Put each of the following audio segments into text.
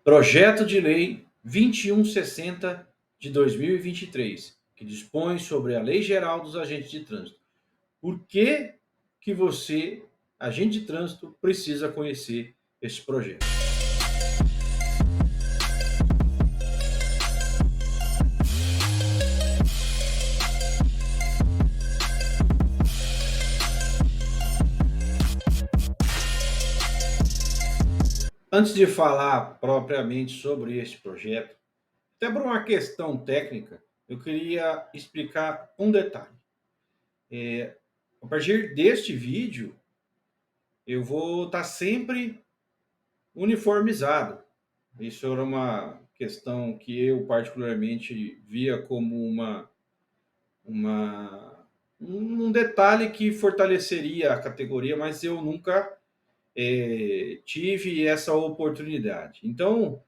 Projeto de Lei 2160 de 2023, que dispõe sobre a Lei Geral dos Agentes de Trânsito. Por que você, agente de trânsito, precisa conhecer esse projeto? Antes de falar propriamente sobre esse projeto, até por uma questão técnica, eu queria explicar um detalhe. A partir deste vídeo, eu vou estar sempre uniformizado. Isso era uma questão que eu particularmente via como um detalhe que fortaleceria a categoria, mas eu nunca tive essa oportunidade. Então,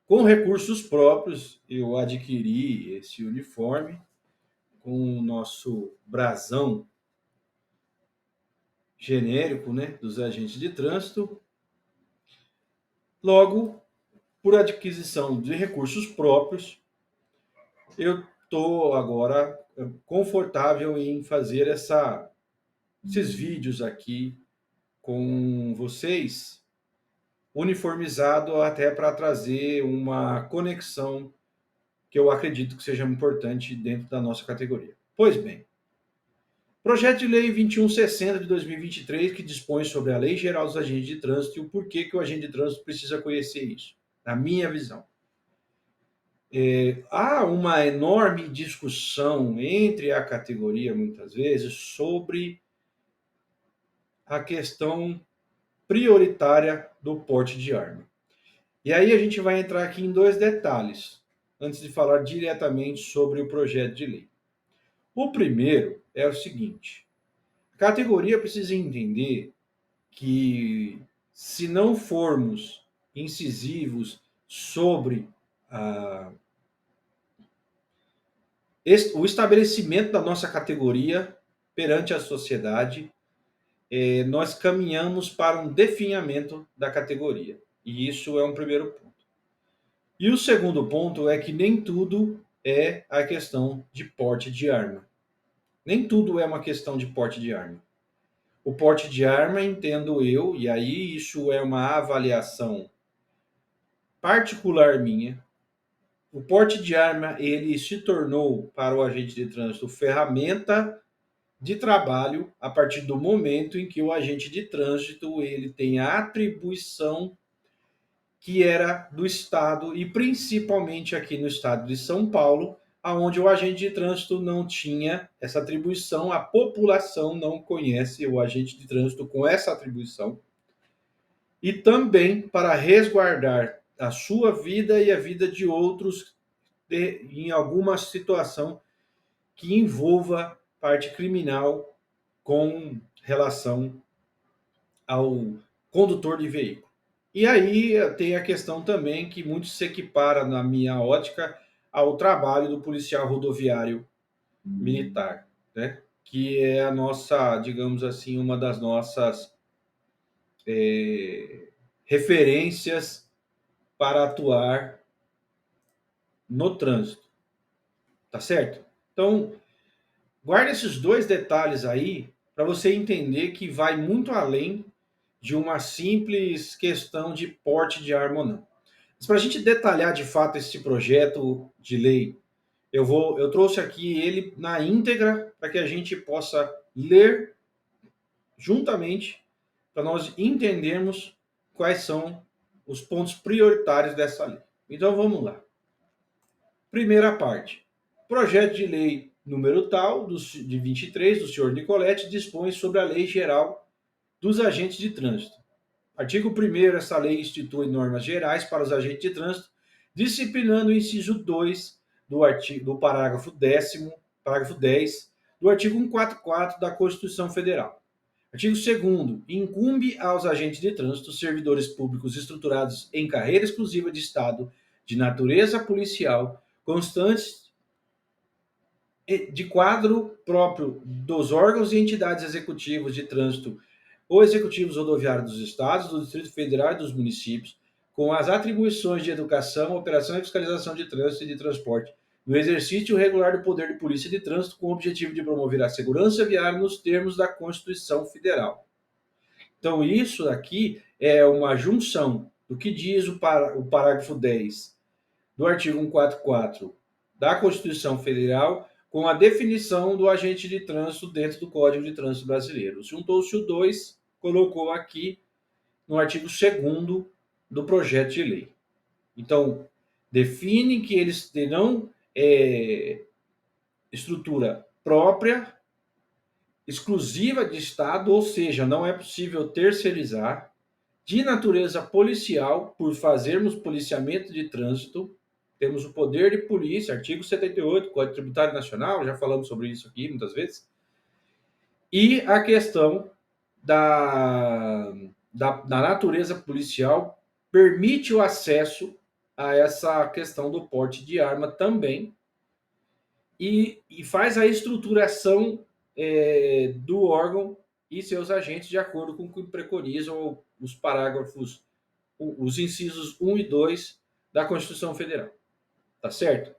com recursos próprios, eu adquiri esse uniforme com o nosso brasão genérico, né, dos agentes de trânsito. Logo, por adquisição de recursos próprios, eu estou agora confortável em fazer esses vídeos aqui com vocês, uniformizado até para trazer uma conexão que eu acredito que seja importante dentro da nossa categoria. Pois bem, projeto de lei 2160 de 2023, que dispõe sobre a Lei Geral dos Agentes de Trânsito e o porquê que o agente de trânsito precisa conhecer isso, na minha visão. Há uma enorme discussão entre a categoria, muitas vezes, sobre a questão prioritária do porte de arma. E aí a gente vai entrar aqui em dois detalhes, antes de falar diretamente sobre o projeto de lei. O primeiro é o seguinte: a categoria precisa entender que, se não formos incisivos sobre o estabelecimento da nossa categoria perante a sociedade, nós caminhamos para um definhamento da categoria. E isso é um primeiro ponto. E o segundo ponto é que nem tudo é a questão de porte de arma. Nem tudo é uma questão de porte de arma. O porte de arma, entendo eu, e aí isso é uma avaliação particular minha, o porte de arma ele se tornou para o agente de trânsito ferramenta de trabalho a partir do momento em que o agente de trânsito ele tem a atribuição que era do Estado e principalmente aqui no estado de São Paulo, aonde o agente de trânsito não tinha essa atribuição, a população não conhece o agente de trânsito com essa atribuição, e também para resguardar a sua vida e a vida de outros em alguma situação que envolva parte criminal com relação ao condutor de veículo. E aí tem a questão também que muito se equipara, na minha ótica, ao trabalho do policial rodoviário militar, né? Que é a nossa, digamos assim, uma das nossas referências para atuar no trânsito, tá certo? Então, guarda esses dois detalhes aí para você entender que vai muito além de uma simples questão de porte de arma ou não. Mas para a gente detalhar de fato esse projeto de lei, eu trouxe aqui ele na íntegra para que a gente possa ler juntamente, para nós entendermos quais são os pontos prioritários dessa lei. Então vamos lá. Primeira parte. Projeto de lei número tal, de 23, do senhor Nicoletti, dispõe sobre a Lei Geral dos Agentes de Trânsito. Artigo 1º, essa lei institui normas gerais para os agentes de trânsito, disciplinando o inciso 2 do parágrafo 10 do artigo 144 da Constituição Federal. Artigo 2º, incumbe aos agentes de trânsito, servidores públicos estruturados em carreira exclusiva de Estado de natureza policial, constantes de quadro próprio dos órgãos e entidades executivos de trânsito ou executivos rodoviários dos estados, do Distrito Federal e dos municípios, com as atribuições de educação, operação e fiscalização de trânsito e de transporte, no exercício regular do poder de polícia de trânsito, com o objetivo de promover a segurança viária nos termos da Constituição Federal. Então, isso aqui é uma junção do que diz o parágrafo 10 do artigo 144 da Constituição Federal com a definição do agente de trânsito dentro do Código de Trânsito Brasileiro. Juntou-se o 2, colocou aqui no artigo 2º do projeto de lei. Então, define que eles terão estrutura própria, exclusiva de Estado, ou seja, não é possível terceirizar, de natureza policial, por fazermos policiamento de trânsito, temos o poder de polícia, artigo 78, Código Tributário Nacional, já falamos sobre isso aqui muitas vezes, e a questão da natureza policial permite o acesso a essa questão do porte de arma também, e faz a estruturação do órgão e seus agentes de acordo com o que preconizam os parágrafos, os incisos 1 e 2 da Constituição Federal. Tá certo?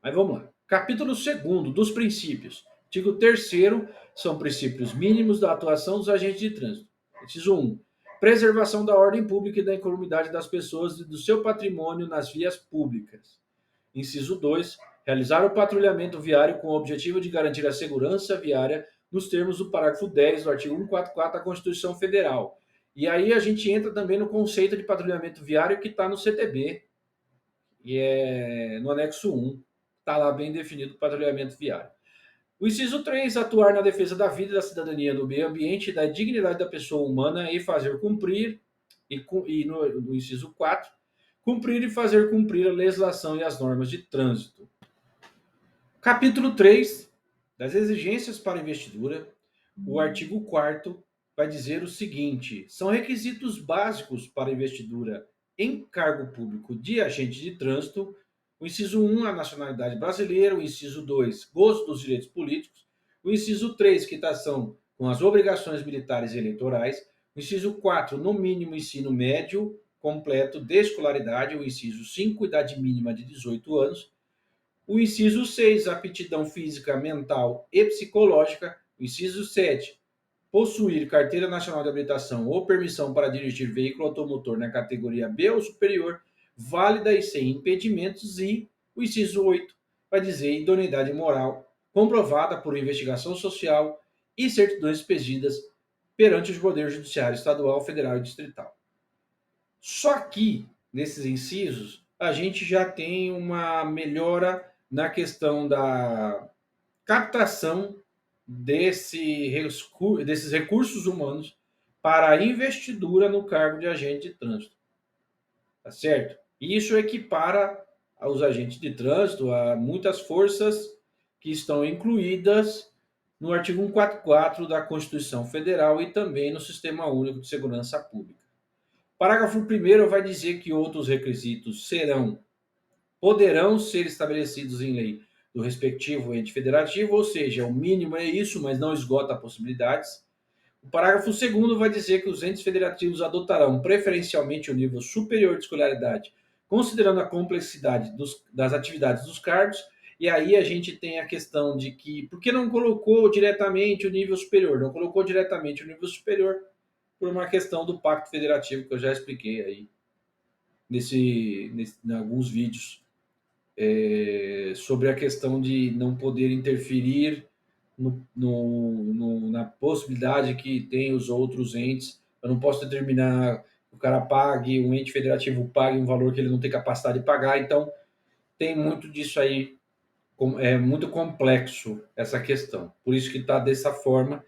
Aí vamos lá. Capítulo 2º dos princípios. Artigo 3º são princípios mínimos da atuação dos agentes de trânsito. Inciso 1. Preservação da ordem pública e da incolumidade das pessoas e do seu patrimônio nas vias públicas. Inciso 2. Realizar o patrulhamento viário com o objetivo de garantir a segurança viária nos termos do parágrafo 10 do artigo 144 da Constituição Federal. E aí a gente entra também no conceito de patrulhamento viário que está no CTB, e é no anexo 1, está lá bem definido o patrulhamento viário. O inciso 3, atuar na defesa da vida, da cidadania, do meio ambiente e da dignidade da pessoa humana e fazer cumprir, e no inciso 4, cumprir e fazer cumprir a legislação e as normas de trânsito. Capítulo 3, das exigências para investidura, o artigo 4º vai dizer o seguinte: são requisitos básicos para investidura em cargo público de agente de trânsito, o inciso 1, a nacionalidade brasileira, o inciso 2, gozo dos direitos políticos, o inciso 3, quitação com as obrigações militares e eleitorais, o inciso 4, no mínimo ensino médio completo de escolaridade, o inciso 5, idade mínima de 18 anos, o inciso 6, aptidão física, mental e psicológica, o inciso 7, possuir carteira nacional de habilitação ou permissão para dirigir veículo automotor na categoria B ou superior, válida e sem impedimentos, e o inciso 8 vai dizer idoneidade moral, comprovada por investigação social e certidões expedidas perante o Poder Judiciário Estadual, Federal e Distrital. Só que, nesses incisos, a gente já tem uma melhora na questão da captação desses recursos humanos para a investidura no cargo de agente de trânsito. Tá certo? E isso equipara os agentes de trânsito a muitas forças que estão incluídas no artigo 144 da Constituição Federal e também no Sistema Único de Segurança Pública. Parágrafo 1º vai dizer que outros requisitos poderão ser estabelecidos em lei do respectivo ente federativo, ou seja, o mínimo é isso, mas não esgota possibilidades. O parágrafo 2º vai dizer que os entes federativos adotarão preferencialmente o nível superior de escolaridade, considerando a complexidade das atividades dos cargos, e aí a gente tem a questão de que, por que não colocou diretamente o nível superior? Não colocou diretamente o nível superior por uma questão do pacto federativo, que eu já expliquei aí em alguns vídeos, sobre a questão de não poder interferir na possibilidade que tem os outros entes. Eu não posso determinar que o cara pague, um ente federativo pague um valor que ele não tem capacidade de pagar, então tem muito disso aí, é muito complexo essa questão, por isso que está dessa forma.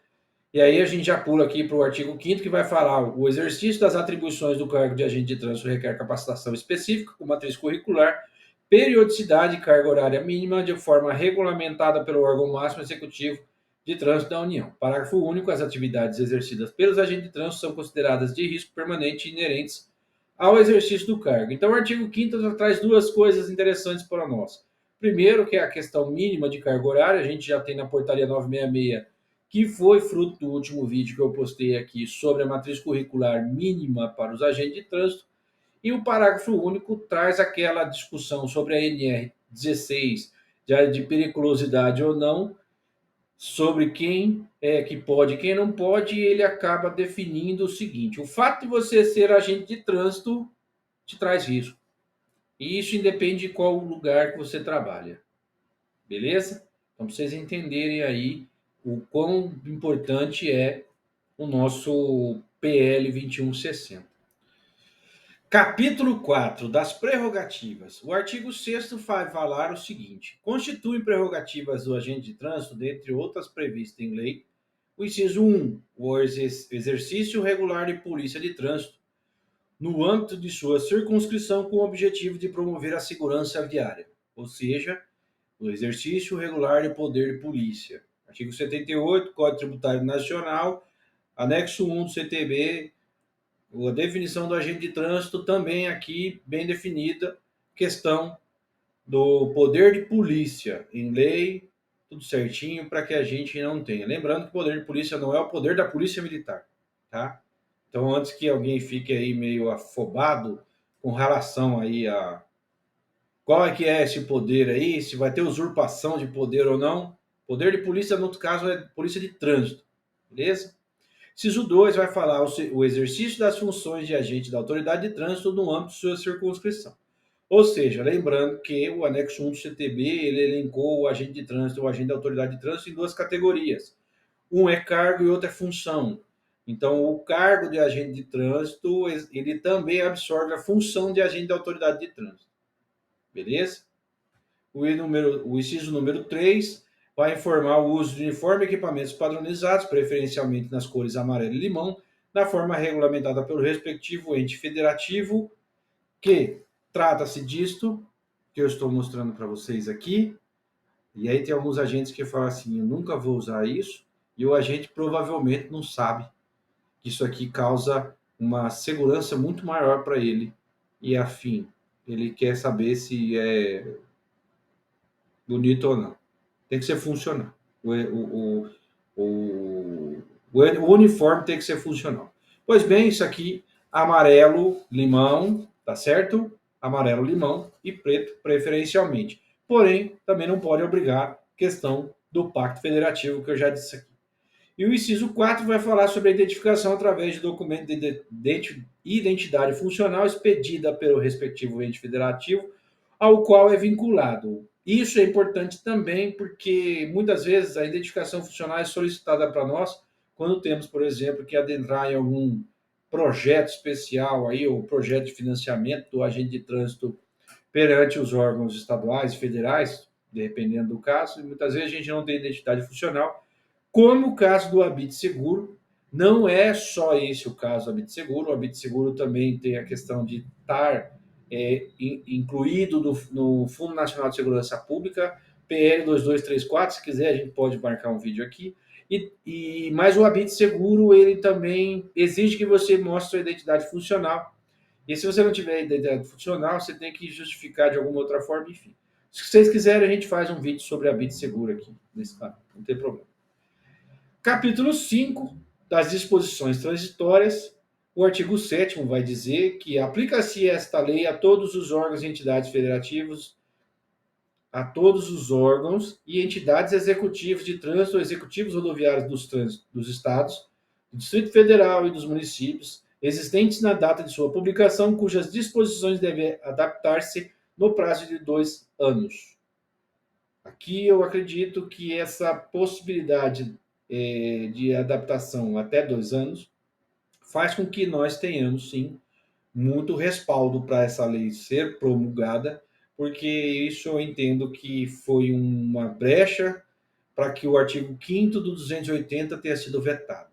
E aí a gente já pula aqui para o artigo 5º, que vai falar: o exercício das atribuições do cargo de agente de trânsito requer capacitação específica, com matriz curricular, periodicidade e carga horária mínima, de forma regulamentada pelo órgão máximo executivo de trânsito da União. Parágrafo único. As atividades exercidas pelos agentes de trânsito são consideradas de risco permanente e inerentes ao exercício do cargo. Então, o artigo 5º traz duas coisas interessantes para nós. Primeiro, que é a questão mínima de carga horária, a gente já tem na portaria 966, que foi fruto do último vídeo que eu postei aqui sobre a matriz curricular mínima para os agentes de trânsito. E o parágrafo único traz aquela discussão sobre a NR16, de área de periculosidade ou não, sobre quem é que pode e quem não pode, e ele acaba definindo o seguinte: o fato de você ser agente de trânsito te traz risco. E isso independe de qual lugar que você trabalha. Beleza? Então, para vocês entenderem aí o quão importante é o nosso PL 2160. Capítulo 4 das prerrogativas. O artigo 6º vai falar o seguinte: constituem prerrogativas do agente de trânsito, dentre outras previstas em lei, o inciso 1, o exercício regular de polícia de trânsito, no âmbito de sua circunscrição, com o objetivo de promover a segurança viária, ou seja, o exercício regular de poder de polícia. Artigo 78, Código Tributário Nacional, anexo 1 do CTB, a definição do agente de trânsito também aqui bem definida, questão do poder de polícia em lei, tudo certinho para que a gente não tenha. Lembrando que o poder de polícia não é o poder da polícia militar, tá? Então, antes que alguém fique aí meio afobado com relação aí a qual é que é esse poder aí, se vai ter usurpação de poder ou não, poder de polícia, no outro caso, é polícia de trânsito, beleza? Inciso 2 vai falar o exercício das funções de agente da autoridade de trânsito no âmbito de sua circunscrição. Ou seja, lembrando que o anexo 1 do CTB, ele elencou o agente de trânsito, o agente da autoridade de trânsito em duas categorias. Um é cargo e outro é função. Então, o cargo de agente de trânsito, ele também absorve a função de agente da autoridade de trânsito. Beleza? O inciso número 3 vai informar o uso de uniforme e equipamentos padronizados, preferencialmente nas cores amarelo e limão, na forma regulamentada pelo respectivo ente federativo, que trata-se disto, que eu estou mostrando para vocês aqui. E aí tem alguns agentes que falam assim, eu nunca vou usar isso, e o agente provavelmente não sabe que isso aqui causa uma segurança muito maior para ele, e afim, ele quer saber se é bonito ou não. Tem que ser funcional. O uniforme tem que ser funcional. Pois bem, isso aqui, amarelo, limão, tá certo? Amarelo, limão e preto, preferencialmente. Porém, também não pode obrigar questão do Pacto Federativo, que eu já disse aqui. E o inciso 4 vai falar sobre a identificação através de documento de identidade funcional expedida pelo respectivo ente federativo, ao qual é vinculado. Isso é importante também porque muitas vezes a identificação funcional é solicitada para nós quando temos, por exemplo, que adentrar em algum projeto especial aí, ou projeto de financiamento do agente de trânsito perante os órgãos estaduais e federais, dependendo do caso, e muitas vezes a gente não tem identidade funcional, como o caso do Habite Seguro. Não é só esse o caso do Habite Seguro, o Habite Seguro também tem a questão de estar incluído no Fundo Nacional de Segurança Pública, PL 2234, se quiser a gente pode marcar um vídeo aqui. Mas o Habite Seguro, ele também exige que você mostre a identidade funcional. E se você não tiver identidade funcional, você tem que justificar de alguma outra forma, enfim. Se vocês quiserem, a gente faz um vídeo sobre Habite Seguro aqui, nesse canal, não tem problema. Capítulo 5 das disposições transitórias. O artigo 7º vai dizer que aplica-se esta lei a todos os órgãos e entidades federativos, a todos os órgãos e entidades executivos de trânsito ou executivos rodoviários dos estados, do Distrito Federal e dos municípios, existentes na data de sua publicação, cujas disposições devem adaptar-se no prazo de 2 anos. Aqui eu acredito que essa possibilidade de adaptação até 2 anos faz com que nós tenhamos, sim, muito respaldo para essa lei ser promulgada, porque isso eu entendo que foi uma brecha para que o artigo 5º do 280 tenha sido vetado.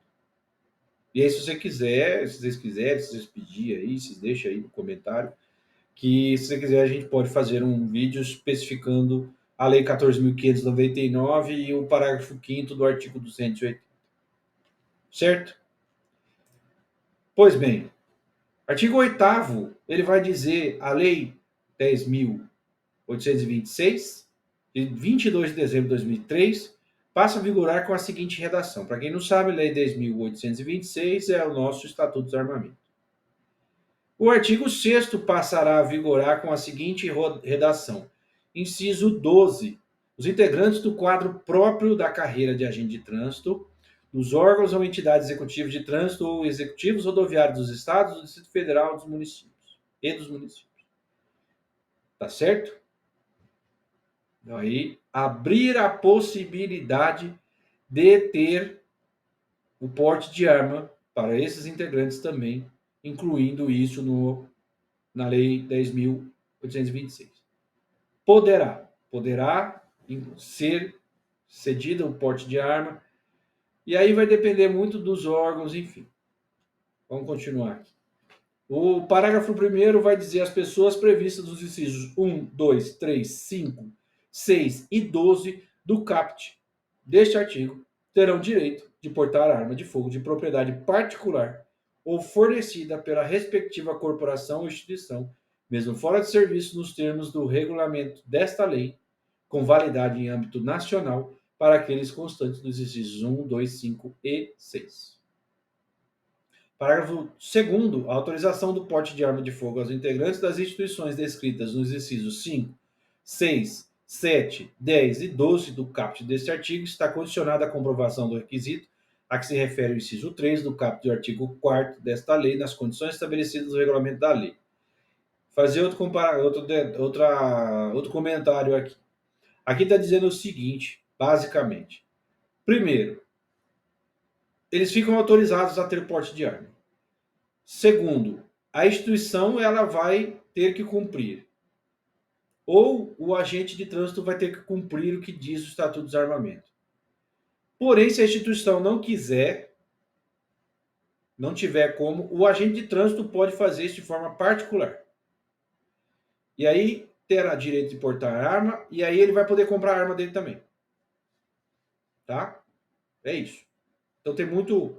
E aí, se você quiser, se vocês quiserem, se vocês pedirem aí, vocês deixem aí no comentário, que se você quiser a gente pode fazer um vídeo especificando a Lei 14.599 e o parágrafo 5º do artigo 280. Certo? Pois bem, artigo 8º, ele vai dizer a Lei 10.826, de 22 de dezembro de 2003, passa a vigorar com a seguinte redação. Para quem não sabe, a Lei 10.826 é o nosso Estatuto dos Armamentos. O artigo 6º passará a vigorar com a seguinte redação. Inciso 12. Os integrantes do quadro próprio da carreira de agente de trânsito, dos órgãos ou entidades executivas de trânsito ou executivos rodoviários dos estados, do Distrito Federal dos municípios e dos municípios. Tá certo? Aí, abrir a possibilidade de ter o porte de arma para esses integrantes também, incluindo isso na Lei 10.826. Poderá ser cedido o porte de arma, e aí vai depender muito dos órgãos, enfim. Vamos continuar aqui. O parágrafo 1º vai dizer as pessoas previstas nos incisos 1, 2, 3, 5, 6 e 12 do caput deste artigo terão direito de portar arma de fogo de propriedade particular ou fornecida pela respectiva corporação ou instituição, mesmo fora de serviço nos termos do regulamento desta lei, com validade em âmbito nacional para aqueles constantes dos incisos 1, 2, 5 e 6. Parágrafo 2º. A autorização do porte de arma de fogo aos integrantes das instituições descritas nos incisos 5, 6, 7, 10 e 12 do caput deste artigo está condicionada à comprovação do requisito a que se refere o inciso 3 do caput do artigo 4º desta lei, nas condições estabelecidas no regulamento da lei. Fazer outro comentário aqui. Aqui está dizendo o seguinte, basicamente. Primeiro, eles ficam autorizados a ter porte de arma. Segundo, a instituição ela vai ter que cumprir. Ou o agente de trânsito vai ter que cumprir o que diz o Estatuto do Desarmamento. Porém, se a instituição não quiser, não tiver como, o agente de trânsito pode fazer isso de forma particular. E aí terá direito de portar arma, e aí ele vai poder comprar a arma dele também. Tá? É isso. Então tem muito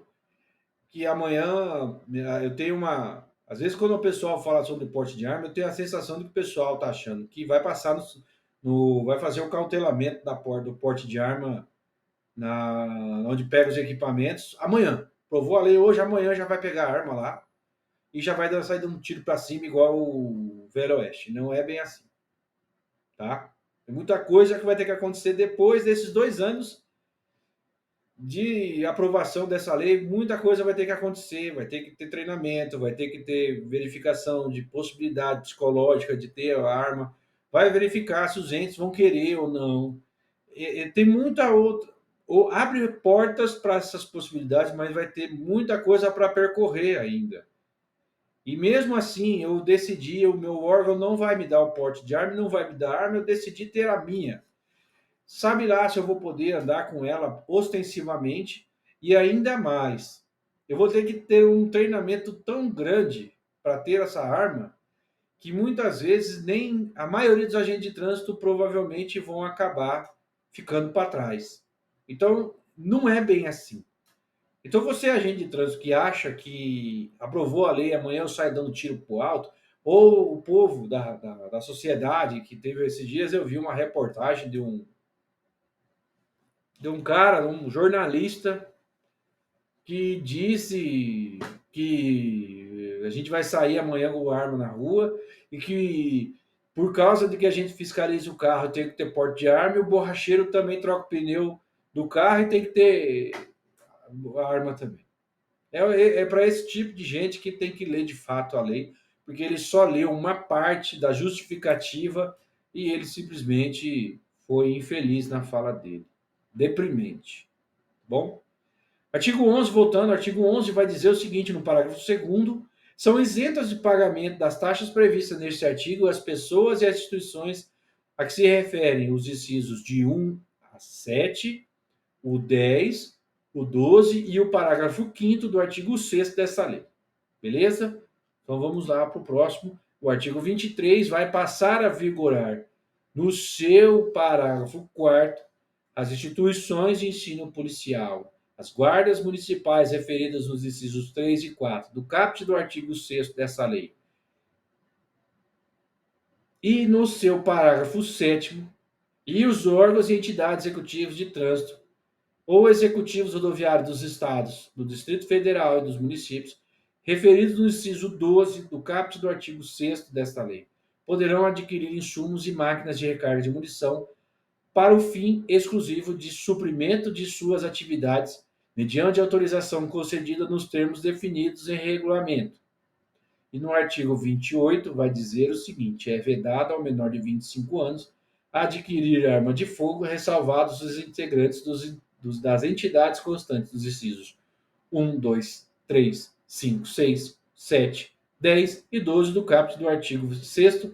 que amanhã eu tenho uma. Às vezes, quando o pessoal fala sobre porte de arma, eu tenho a sensação de que o pessoal está achando que vai passar vai fazer o cautelamento do porte de arma onde pega os equipamentos amanhã. Provou a lei hoje, amanhã já vai pegar a arma lá e já vai sair dando um tiro para cima igual o Velho Oeste. Não é bem assim. Tá? Tem muita coisa que vai ter que acontecer depois desses 2 anos de aprovação dessa lei, muita coisa vai ter que acontecer, vai ter que ter treinamento, vai ter que ter verificação de possibilidade psicológica de ter a arma, vai verificar se os entes vão querer ou não. Tem muita outra, ou abre portas para essas possibilidades, mas vai ter muita coisa para percorrer ainda. E mesmo assim, eu decidi, o meu órgão não vai me dar o porte de arma, não vai me dar arma, eu decidi ter a minha. Sabe lá se eu vou poder andar com ela ostensivamente e ainda mais. Eu vou ter que ter um treinamento tão grande para ter essa arma que muitas vezes nem a maioria dos agentes de trânsito provavelmente vão acabar ficando para trás. Então, não é bem assim. Então, você, agente de trânsito, que acha que aprovou a lei, amanhã eu saio dando tiro para o alto, ou o povo da sociedade que teve esses dias, eu vi uma reportagem de um cara, um jornalista, que disse que a gente vai sair amanhã com arma na rua e que por causa de que a gente fiscaliza o carro tem que ter porte de arma e o borracheiro também troca o pneu do carro e tem que ter a arma também. É para esse tipo de gente que tem que ler de fato a lei, porque ele só leu uma parte da justificativa e ele simplesmente foi infeliz na fala dele. Deprimente. Bom? Artigo 11, voltando, artigo 11 vai dizer o seguinte no parágrafo 2º, são isentas de pagamento das taxas previstas neste artigo as pessoas e as instituições a que se referem os incisos de 1 a 7, o 10, o 12 e o parágrafo 5º do artigo 6º dessa lei. Beleza? Então vamos lá para o próximo. O artigo 23 vai passar a vigorar no seu parágrafo 4º as instituições de ensino policial, as guardas municipais referidas nos incisos 3 e 4 do caput do artigo 6º dessa lei. E no seu parágrafo 7º, e os órgãos e entidades executivos de trânsito ou executivos rodoviários dos estados, do Distrito Federal e dos municípios, referidos no inciso 12 do caput do artigo 6º desta lei, poderão adquirir insumos e máquinas de recarga de munição para o fim exclusivo de suprimento de suas atividades, mediante autorização concedida nos termos definidos em regulamento. E no artigo 28 vai dizer o seguinte: é vedado ao menor de 25 anos adquirir arma de fogo, ressalvados os integrantes das entidades constantes dos incisos 1, 2, 3, 5, 6, 7, 10 e 12 do caput do artigo 6º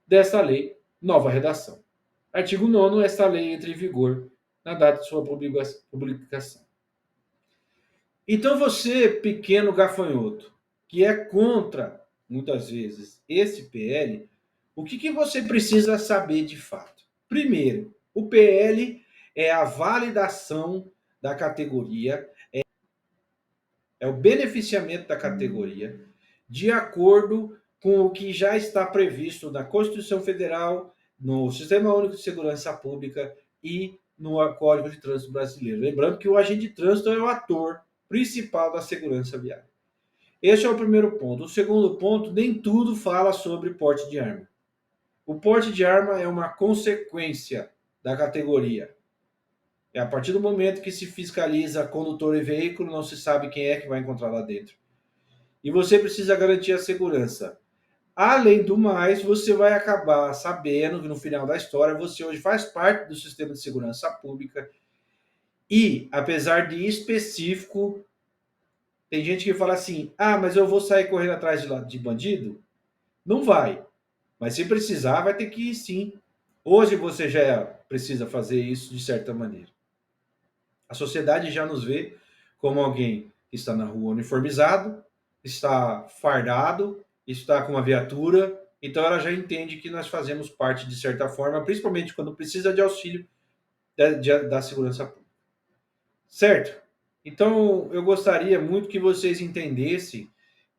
desta lei, nova redação. Artigo 9º, esta lei entra em vigor na data de sua publicação. Então você, pequeno gafanhoto, que é contra, muitas vezes, esse PL, o que você precisa saber de fato? Primeiro, o PL é a validação da categoria, é o beneficiamento da categoria, de acordo com o que já está previsto na Constituição Federal, no Sistema Único de Segurança Pública e no Código de Trânsito Brasileiro. Lembrando que o agente de trânsito é o ator principal da segurança viária. Esse é o primeiro ponto. O segundo ponto, nem tudo fala sobre porte de arma. O porte de arma é uma consequência da categoria. É a partir do momento que se fiscaliza condutor e veículo, não se sabe quem é que vai encontrar lá dentro. E você precisa garantir a segurança. Além do mais, você vai acabar sabendo que no final da história você hoje faz parte do sistema de segurança pública e, apesar de específico, tem gente que fala assim: ah, mas eu vou sair correndo atrás de bandido? Não vai. Mas se precisar, vai ter que ir sim. Hoje você já precisa fazer isso de certa maneira. A sociedade já nos vê como alguém que está na rua uniformizado, está fardado, está com uma viatura, então ela já entende que nós fazemos parte de certa forma, principalmente quando precisa de auxílio da segurança pública. Certo? Então eu gostaria muito que vocês entendessem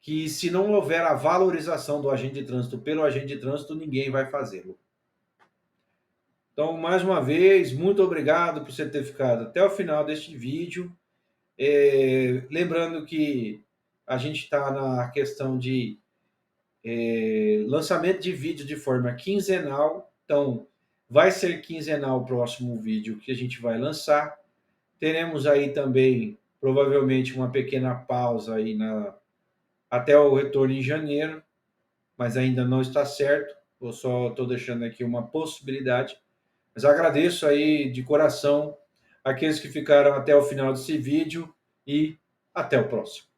que se não houver a valorização do agente de trânsito pelo agente de trânsito, ninguém vai fazê-lo. Então, mais uma vez, muito obrigado por você ter ficado até o final deste vídeo. Lembrando que a gente está na questão de lançamento de vídeo de forma quinzenal. Então, vai ser quinzenal o próximo vídeo que a gente vai lançar. Teremos aí também, provavelmente, uma pequena pausa aí até o retorno em janeiro, mas ainda não está certo. Eu só estou deixando aqui uma possibilidade. Mas agradeço aí de coração aqueles que ficaram até o final desse vídeo e até o próximo.